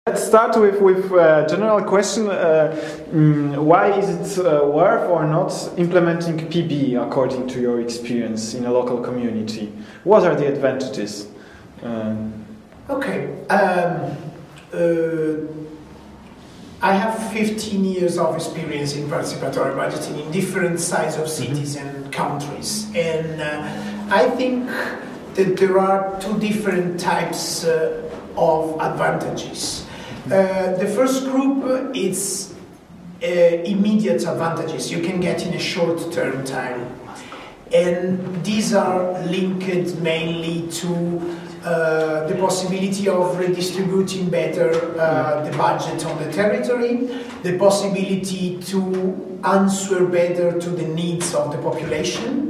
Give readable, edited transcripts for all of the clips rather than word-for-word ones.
Let's start with a general question. Why is it worth or not implementing PB according to your experience in a local community? What are the advantages? Okay. I have 15 years of experience in participatory budgeting in different sizes of cities and countries. And I think that there are two different types of advantages. The first group is immediate advantages you can get in a short-term time. And these are linked mainly to the possibility of redistributing better the budget on the territory, the possibility to answer better to the needs of the population,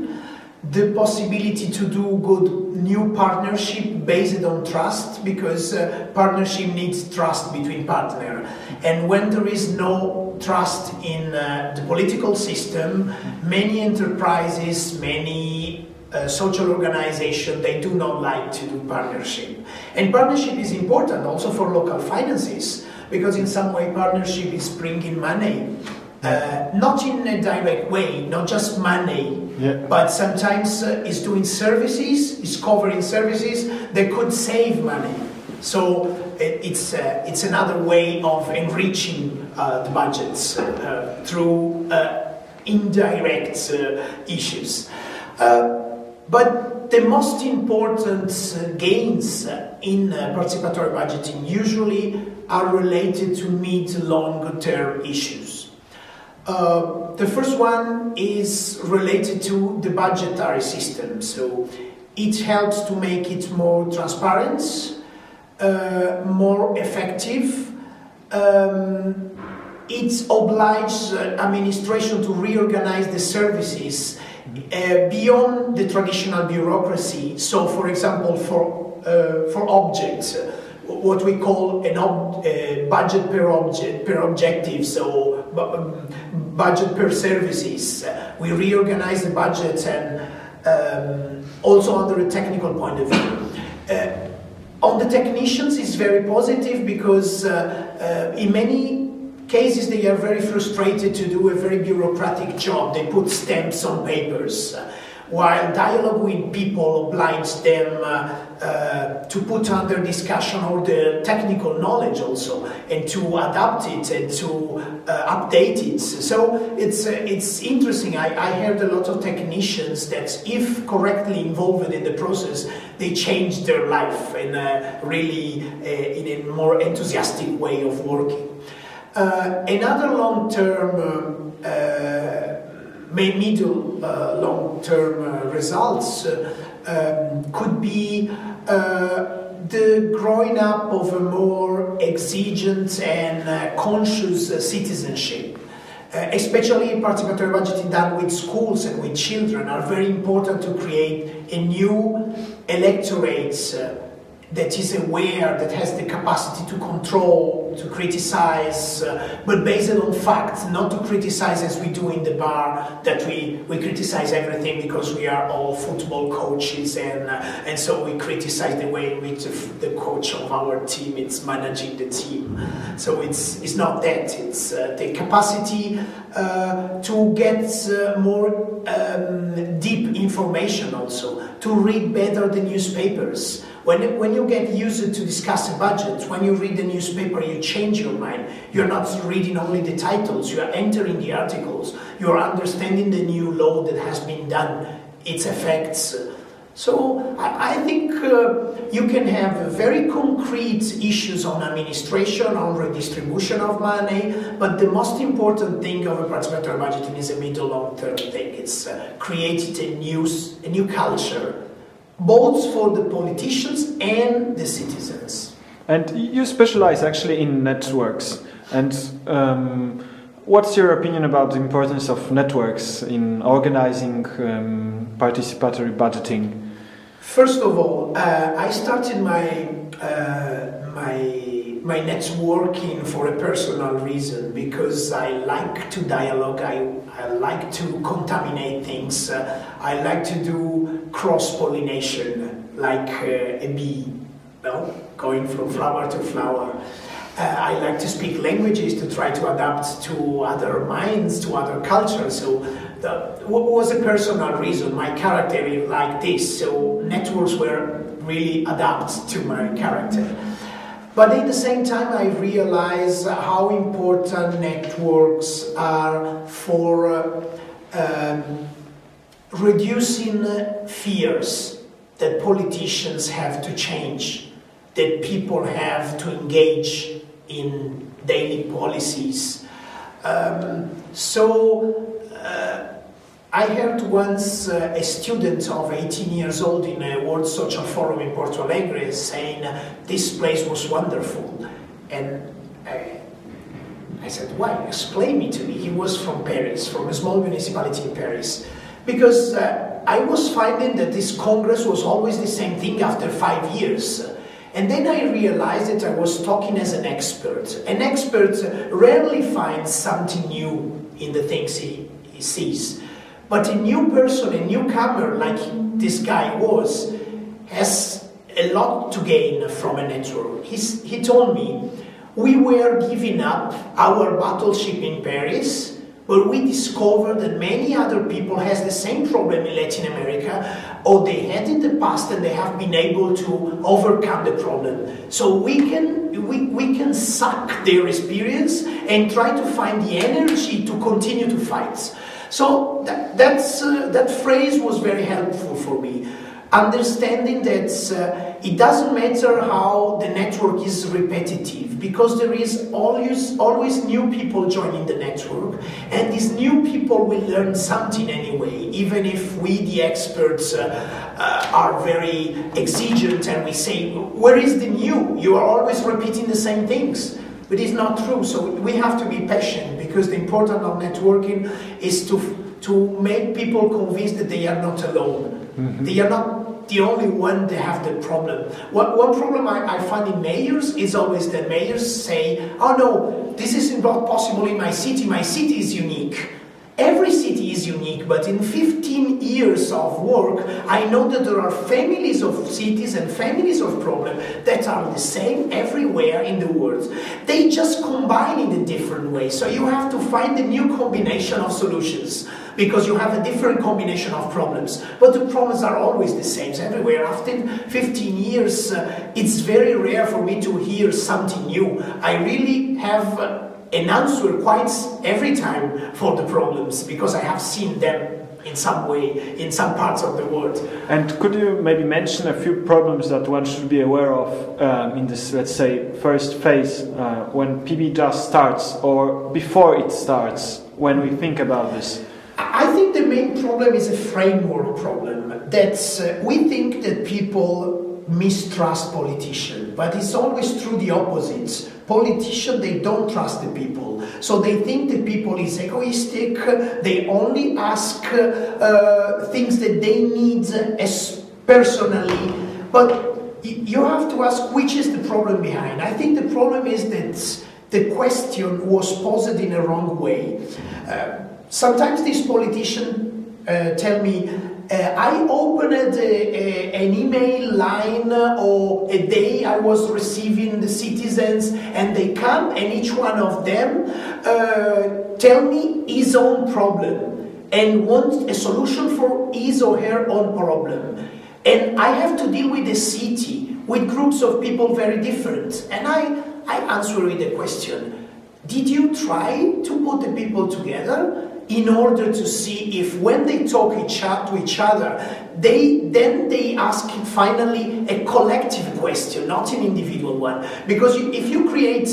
the possibility to do good new partnership based on trust, because partnership needs trust between partners. And when there is no trust in the political system, many enterprises, many social organizations, they do not like to do partnership. And partnership is important also for local finances, because in some way partnership is bringing money. Not in a direct way, not just money, but sometimes it's doing services, it's covering services that could save money. So it's another way of enriching the budgets through indirect issues. But the most important gains in participatory budgeting usually are related to mid-long-term issues. The first one is related to the budgetary system. So it helps to make it more transparent, more effective. It obliges administration to reorganize the services beyond the traditional bureaucracy. So, for example, for objects, what we call a budget per objective, so budget per services. We reorganize the budget and also under a technical point of view. On the technicians, it's very positive because in many cases they are very frustrated to do a very bureaucratic job. They put stamps on papers, while dialogue with people obliges them to put under discussion all the technical knowledge also, and to adapt it and to update it. So it's interesting. I heard a lot of technicians that, if correctly involved in the process, they changed their life in really in a more enthusiastic way of working. Another long-term middle long-term results could be the growing up of a more exigent and conscious citizenship. Especially participatory budgeting done with schools and with children are very important to create a new electorate that is aware, that has the capacity to control, to criticize, but based on facts, not to criticize as we do in the bar, that we criticize everything because we are all football coaches, and so we criticize the way in which the coach of our team is managing the team. So it's not that, it's the capacity to get more deep information also, to read better the newspapers. When you get used to discuss a budget, when you read the newspaper, you change your mind. You're not reading only the titles, you are entering the articles, you are understanding the new law that has been done, its effects. So I think you can have very concrete issues on administration, on redistribution of money, but the most important thing of a participatory budgeting is a middle-long-term thing. It's created a new culture, both for the politicians and the citizens. And you specialize actually in networks. And what's your opinion about the importance of networks in organizing participatory budgeting? First of all, I started my networking for a personal reason, because I like to dialogue, I like to contaminate things, I like to do cross-pollination, like a bee, going from flower to flower. like to speak languages to try to adapt to other minds, to other cultures. So what was a personal reason? My character is like this. So networks were really adapt to my character. But at the same time, I realize how important networks are for reducing fears that politicians have to change, that people have to engage in daily policies. I heard once a student of 18 years old in a World Social Forum in Porto Alegre saying this place was wonderful. And I said, why? Explain me to me. He was from Paris, from a small municipality in Paris. Because I was finding that this Congress was always the same thing after 5 years. And then I realized that I was talking as an expert. An expert rarely finds something new in the things he sees. But a new person, a newcomer like this guy was, has a lot to gain from a network. He told me, we were giving up our battleship in Paris, but we discovered that many other people has the same problem in Latin America, or they had in the past and they have been able to overcome the problem. So we can suck their experience and try to find the energy to continue to fight. So that phrase was very helpful for me. Understanding that it doesn't matter how the network is repetitive, because there is always new people joining the network, and these new people will learn something anyway, even if we, the experts, are very exigent and we say, where is the new? You are always repeating the same things. But it's not true, so we have to be patient, because the importance of networking is to make people convinced that they are not alone. Mm-hmm. They are not the only one that have the problem. One problem I find in mayors is always that mayors say, oh no, this is not possible in my city is unique. Every city is unique, but in 15 years of work, I know that there are families of cities and families of problems that are the same everywhere in the world. They just combine in a different way. So you have to find a new combination of solutions, because you have a different combination of problems. But the problems are always the same everywhere. After 15 years, it's very rare for me to hear something new. I really have an answer quite every time for the problems, because I have seen them in some way in some parts of the world. And could you maybe mention a few problems that one should be aware of in this, let's say, first phase when PB just starts, or before it starts, when we think about this? I think the main problem is a framework problem. That we think that people mistrust politicians, but it's always true the opposite. Politicians, they don't trust the people. So they think the people is egoistic, they only ask things that they need as personally. But you have to ask which is the problem behind. I think the problem is that the question was posed in a wrong way. Sometimes these politicians tell me, I opened an email line or a day I was receiving the citizens, and they come and each one of them tell me his own problem and want a solution for his or her own problem. And I have to deal with the city, with groups of people very different. And I answer with a question. Did you try to put the people together in order to see if when they talk to each other, they ask finally a collective question, not an individual one? Because if you create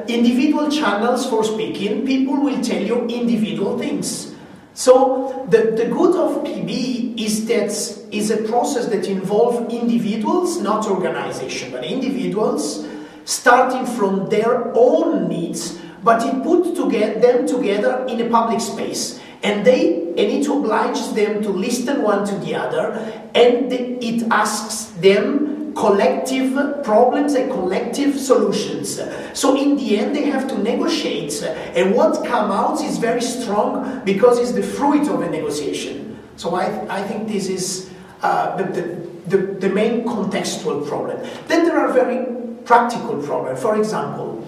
individual channels for speaking, people will tell you individual things. So the good of PB is that is a process that involves individuals, not organization, but individuals starting from their own needs, but it put them together in a public space, and it obliges them to listen one to the other, and it asks them collective problems and collective solutions. So in the end they have to negotiate, and what comes out is very strong because it's the fruit of a negotiation. So I think this is the main contextual problem. Then there are very practical problems. For example,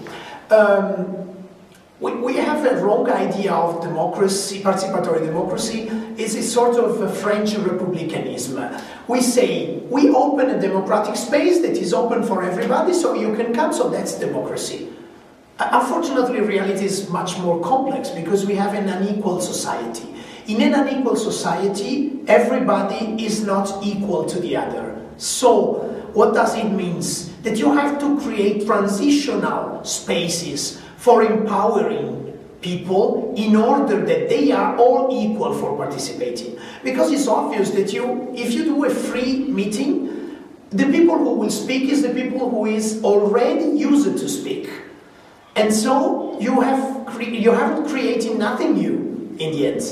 We have a wrong idea of democracy, participatory democracy. Is a sort of a French republicanism. We say, we open a democratic space that is open for everybody, so you can come, so that's democracy. Unfortunately, reality is much more complex because we have an unequal society. In an unequal society, everybody is not equal to the other. So, what does it mean? That you have to create transitional spaces for empowering people in order that they are all equal for participating. Because it's obvious that if you do a free meeting, the people who will speak is the people who is already used to speak. And so you haven't created nothing new in the end.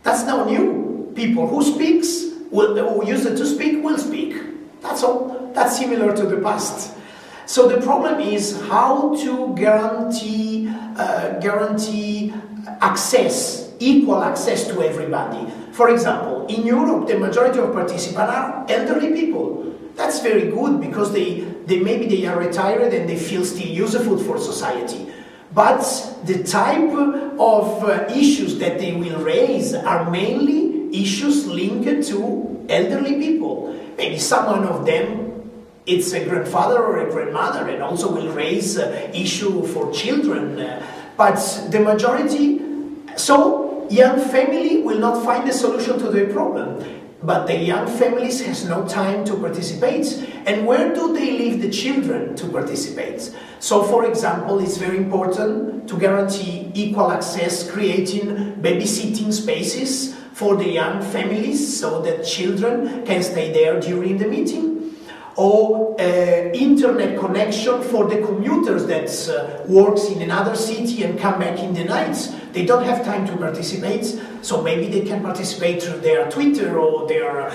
That's not new. People who who use it to speak will speak. That's all. That's similar to the past. So the problem is how to guarantee access, equal access to everybody. For example, in Europe, the majority of participants are elderly people. That's very good because maybe they are retired and they feel still useful for society. But the type of issues that they will raise are mainly issues linked to elderly people. Maybe someone of them, it's a grandfather or a grandmother, and also will raise issue for children. But the majority, so young family will not find a solution to their problem. But the young families has no time to participate. And where do they leave the children to participate? So, for example, it's very important to guarantee equal access, creating babysitting spaces for the young families so that children can stay there during the meeting. Or internet connection for the commuters that works in another city and come back in the night. They don't have time to participate, so maybe they can participate through their Twitter or their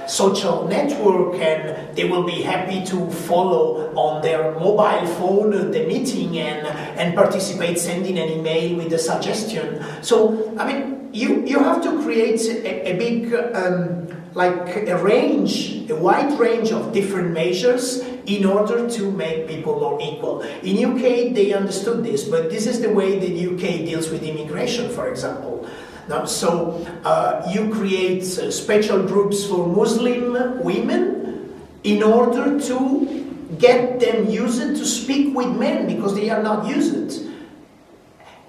social network, and they will be happy to follow on their mobile phone the meeting and participate, sending an email with a suggestion. So, I mean, you have to create a big like a wide range of different measures in order to make people more equal. In UK, they understood this, but this is the way the UK deals with immigration, for example. Now, so you create special groups for Muslim women in order to get them used to speak with men because they are not used.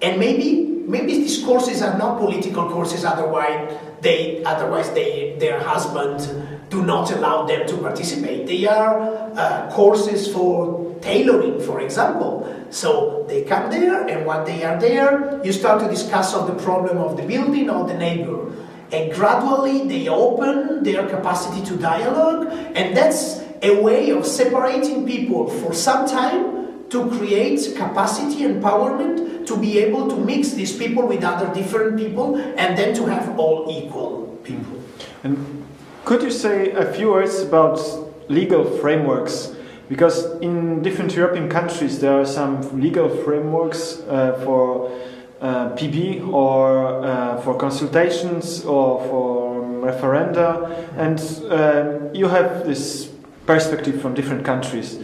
And maybe these courses are not political courses, otherwise their husband do not allow them to participate. They are courses for tailoring, for example. So they come there, and when they are there, you start to discuss on the problem of the building or the neighbor. And gradually they open their capacity to dialogue, and that's a way of separating people for some time to create capacity, empowerment, to be able to mix these people with other different people, and then to have all equal people. And could you say a few words about legal frameworks? Because in different European countries there are some legal frameworks for PB or for consultations or for referenda, and you have this perspective from different countries.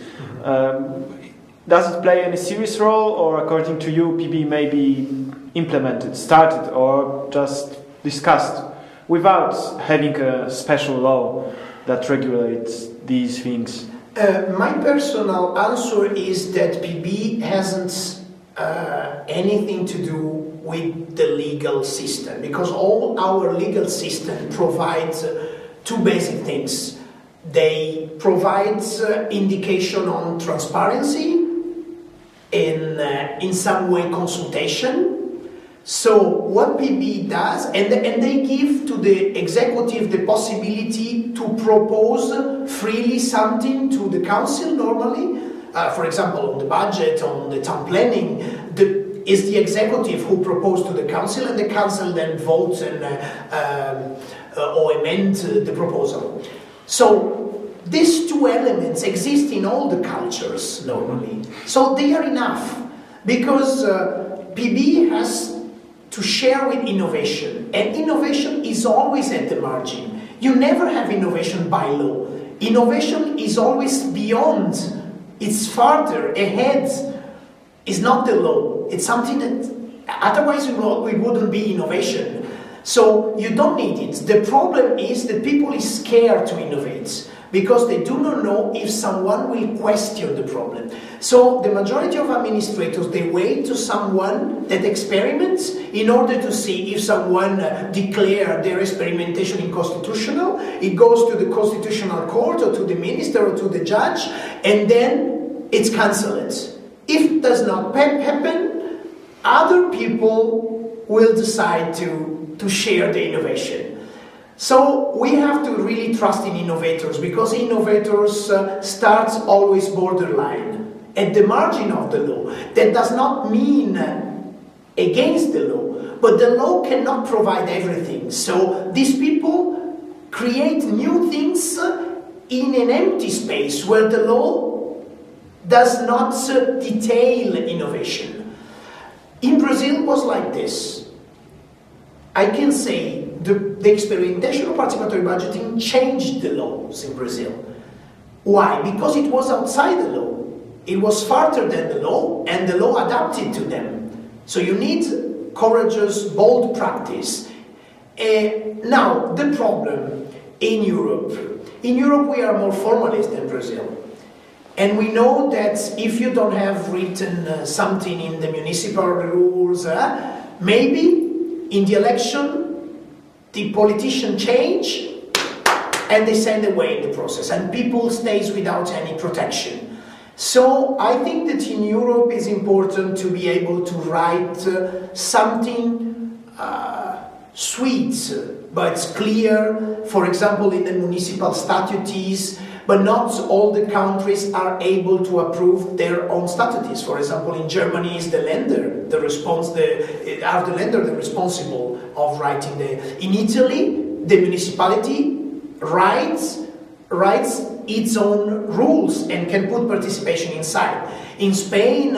Does it play any serious role, or according to you, PB may be implemented, started, or just discussed without having a special law that regulates these things? My personal answer is that PB hasn't anything to do with the legal system, because all our legal system provides two basic things. They provide indication on transparency, in some way consultation. So what PB does, and they give to the executive the possibility to propose freely something to the council normally. For example, on the budget, on the town planning, is the executive who proposed to the council, and the council then votes and or amend the proposal. So these two elements exist in all the cultures normally. So they are enough, because PB has to share with innovation, and innovation is always at the margin. You never have innovation by law. Innovation is always beyond it's farther ahead. Is not the law. It's something that otherwise it wouldn't be innovation. So you don't need it. The problem is that people is scared to innovate because they do not know if someone will question the problem. So the majority of administrators, they wait to someone that experiments in order to see if someone declares their experimentation inconstitutional. It goes to the constitutional court or to the minister or to the judge, and then it's cancelled. If it does not happen, other people will decide to share the innovation. So we have to really trust in innovators, because innovators start always borderline, at the margin of the law. That does not mean against the law, but the law cannot provide everything. So these people create new things in an empty space where the law does not detail innovation. In Brazil it was like this. I can say the experimentation of participatory budgeting changed the laws in Brazil. Why? Because it was outside the law. It was farther than the law, and the law adapted to them. So you need courageous, bold practice. Now, the problem in Europe we are more formalist than Brazil. And we know that if you don't have written something in the municipal rules, maybe in the election, the politicians change and they send away the process, and people stays without any protection. So I think that in Europe it's important to be able to write something sweet, but clear, for example in the municipal statutes, but not all the countries are able to approve their own statutes. For example, in Germany is the Länder, the Länder the responsible of writing in Italy, the municipality writes its own rules and can put participation inside. In Spain,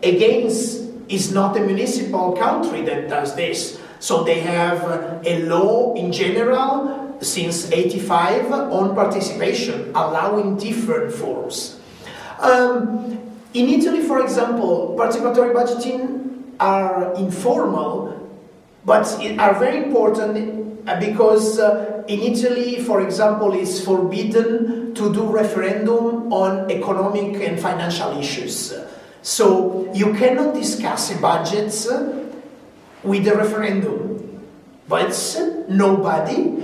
again, is not a municipal country that does this. So they have a law in general since '85 on participation, allowing different forms. In Italy, for example, participatory budgeting are informal, but are very important because in Italy, for example, it's forbidden to do referendum on economic and financial issues. So you cannot discuss a budget with a referendum, but nobody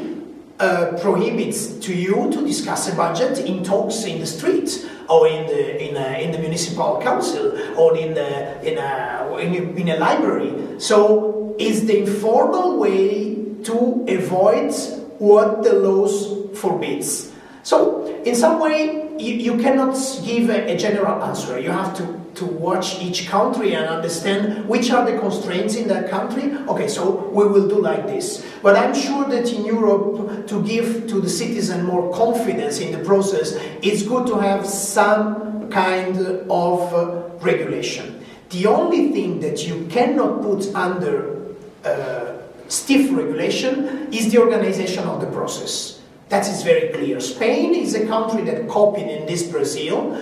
prohibits to you to discuss a budget in talks in the street or in the municipal council or in a library. So it's the informal way to avoid what the laws forbids. So in some way you cannot give a general answer. You have to watch each country and understand which are the constraints in that country. Okay, so we will do like this. But I'm sure that in Europe, to give to the citizen more confidence in the process, it's good to have some kind of regulation. The only thing that you cannot put under stiff regulation is the organization of the process. That is very clear. Spain is a country that copied in this Brazil.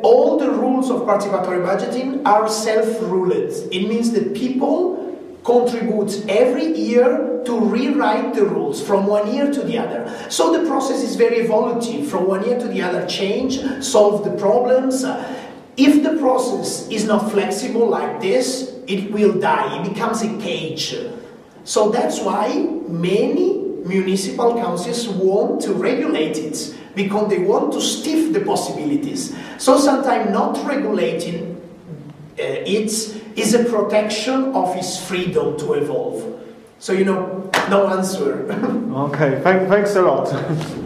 All the rules of participatory budgeting are self-ruled. It means that people contribute every year to rewrite the rules from one year to the other. So the process is very evolutive. From one year to the other, change, solve the problems. If the process is not flexible like this, it will die. It becomes a cage. So that's why many municipal councils want to regulate it, because they want to stiff the possibilities. So sometimes not regulating it is a protection of its freedom to evolve. So, no answer. Okay, thanks a lot.